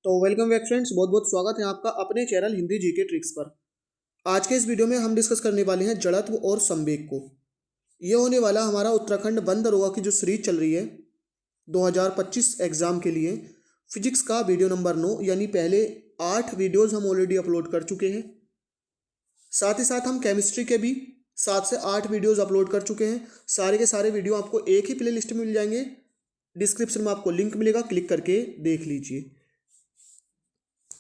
तो welcome back friends, बहुत बहुत स्वागत है आपका अपने चैनल हिंदी जीके ट्रिक्स पर। आज के इस वीडियो में हम डिस्कस करने वाले हैं जड़त्व और संवेग को। ये होने वाला हमारा उत्तराखंड वन दरोगा की जो सीरीज चल रही है 2025 एग्जाम के लिए फिजिक्स का वीडियो नंबर 9, यानी पहले 8 वीडियोज़ हम ऑलरेडी अपलोड कर चुके हैं। साथ ही साथ हम केमिस्ट्री के भी 7 से 8 वीडियोज़ अपलोड कर चुके हैं। सारे के सारे वीडियो आपको एक ही प्ले लिस्ट में मिल जाएंगे। डिस्क्रिप्शन में आपको लिंक मिलेगा, क्लिक करके देख लीजिए।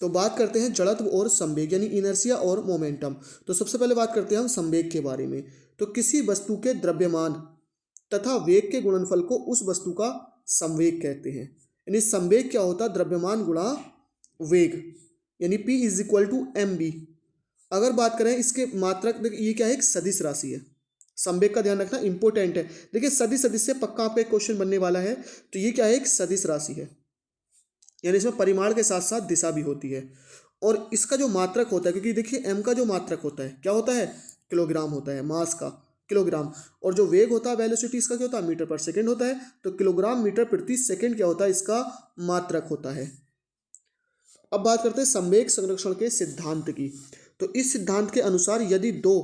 तो बात करते हैं जड़त्व और संवेग यानी इनर्शिया और मोमेंटम। तो सबसे पहले बात करते हैं हम संवेग के बारे में। तो किसी वस्तु के द्रव्यमान तथा वेग के गुणनफल को उस वस्तु का संवेग कहते हैं। यानी संवेग क्या होता है? द्रव्यमान गुणा वेग, यानी P = mv। अगर बात करें इसके मात्रक, ये क्या है? एक सदिश राशि है। संवेग का ध्यान रखना इंपॉर्टेंट है। देखिए सदिश से पक्का आपका एक क्वेश्चन बनने वाला है। तो ये क्या है? एक सदिश राशि है, यानी इसमें परिमाण के साथ साथ दिशा भी होती है। और इसका जो मात्रक होता है, क्योंकि देखिए m का जो मात्रक होता है क्या होता है? किलोग्राम होता है, मास का किलोग्राम। और जो वेग होता है, वेलोसिटी, इसका क्या होता है? मीटर पर सेकेंड होता है। तो किलोग्राम मीटर प्रति सेकेंड क्या होता है? इसका मात्रक होता है। अब बात करते हैं संवेग संरक्षण के सिद्धांत की। तो इस सिद्धांत के अनुसार यदि 2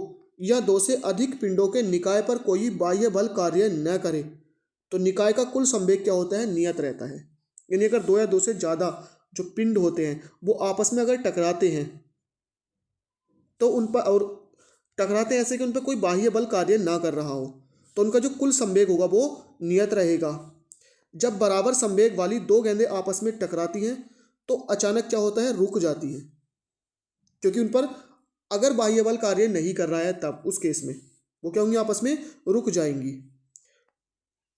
या 2 से अधिक पिंडों के निकाय पर कोई बाह्य बल कार्य न करे तो निकाय का कुल संवेग क्या होता है? नियत रहता है। यानी अगर 2 या 2 से ज़्यादा जो पिंड होते हैं वो आपस में अगर टकराते हैं तो उन पर, और टकराते हैं ऐसे कि उन पर कोई बाह्य बल कार्य ना कर रहा हो, तो उनका जो कुल संवेग होगा वो नियत रहेगा। जब बराबर संवेग वाली 2 गेंदें आपस में टकराती हैं तो अचानक क्या होता है? रुक जाती हैं, क्योंकि उन पर अगर बाह्य बल कार्य नहीं कर रहा है तब उस केस में वो क्या होंगी? आपस में रुक जाएंगी।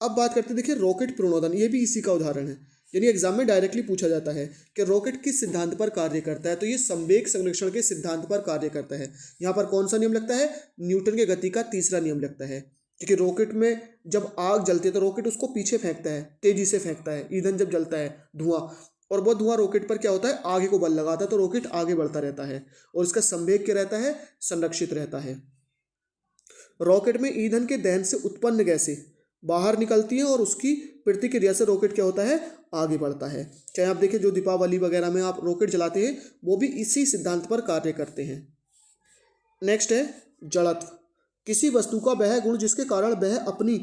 अब बात करते हैं, देखिए रॉकेट प्रणोदन, ये भी इसी का उदाहरण है। यानी एग्जाम में डायरेक्टली पूछा जाता है कि रॉकेट किस सिद्धांत पर कार्य करता है? तो ये संवेग संरक्षण के सिद्धांत पर कार्य करता है। यहाँ पर कौन सा नियम लगता है? न्यूटन के गति का तीसरा नियम लगता है। क्योंकि रॉकेट में जब आग जलती है तो रॉकेट उसको पीछे फेंकता है, तेजी से फेंकता है। ईंधन जब जलता है, धुआं, और वो धुआं रॉकेट पर क्या होता है? आगे को बल लगाता है, तो रॉकेट आगे बढ़ता रहता है और इसका संवेग क्या रहता है? संरक्षित रहता है। रॉकेट में ईंधन के दहन से उत्पन्न गैसें बाहर निकलती हैं और उसकी प्रतिक्रिया से रॉकेट क्या होता है? आगे बढ़ता है। चाहे आप देखिए जो दीपावली वगैरह में आप रॉकेट जलाते हैं वो भी इसी सिद्धांत पर कार्य करते हैं। नेक्स्ट है जड़त्व। किसी वस्तु का वह गुण जिसके कारण वह अपनी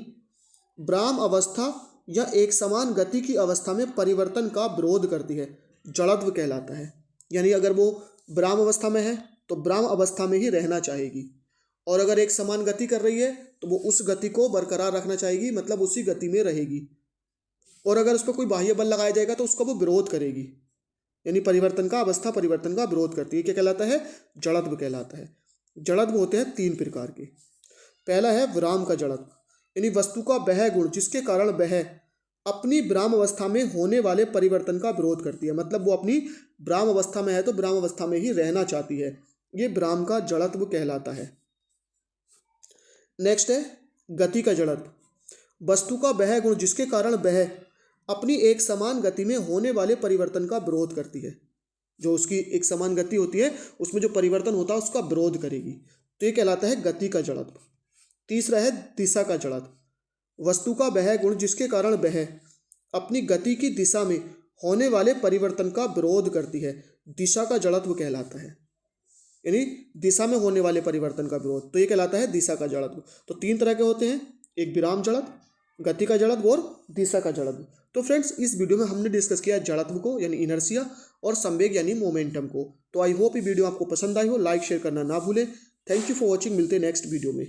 ब्राह्म अवस्था या एक समान गति की अवस्था में परिवर्तन का विरोध करती है, जड़त्व कहलाता है। यानी अगर वो ब्राह्म अवस्था में है तो ब्राह्म अवस्था में ही रहना चाहेगी, और अगर एक समान गति कर रही है तो वो उस गति को बरकरार रखना चाहेगी, मतलब उसी गति में रहेगी। और अगर उस पर कोई बाह्य बल लगाया जाएगा तो उसका वो विरोध करेगी, यानी परिवर्तन का अवस्था परिवर्तन का विरोध करती है। क्या कहलाता है? जड़त्व कहलाता है। जड़त्व होते हैं 3 प्रकार के। पहला है विराम का जड़त्व, यानी वस्तु का वह गुण जिसके कारण वह अपनी ब्राह्म अवस्था में होने वाले परिवर्तन का विरोध करती है। मतलब वो अपनी ब्राह्म अवस्था में है तो ब्राह्म अवस्था में ही रहना चाहती है। ये विराम का जड़त्व कहलाता है। नेक्स्ट है गति का जड़त्व। वस्तु का वह गुण जिसके कारण वह अपनी एक समान गति में होने वाले परिवर्तन का विरोध करती है। जो उसकी एक समान गति होती है उसमें जो परिवर्तन होता है उसका विरोध करेगी, तो ये कहलाता है गति का जड़त्व। तीसरा है दिशा का जड़त्व। वस्तु का वह गुण जिसके कारण वह अपनी गति की दिशा में होने वाले परिवर्तन का विरोध करती है, दिशा का जड़त्व कहलाता है। यानी दिशा में होने वाले परिवर्तन का विरोध, तो ये कहलाता है दिशा का जड़त्व। तो 3 तरह के होते हैं, एक विराम जड़त्व, गति का जड़त्व और दिशा का जड़त्व। तो फ्रेंड्स इस वीडियो में हमने डिस्कस किया जड़त्व को यानी इनर्शिया, और संवेग यानी मोमेंटम को। तो आई होप ये वीडियो आपको पसंद आई हो। लाइक शेयर करना ना भूलें। Thank you for watching. मिलते हैं नेक्स्ट वीडियो में।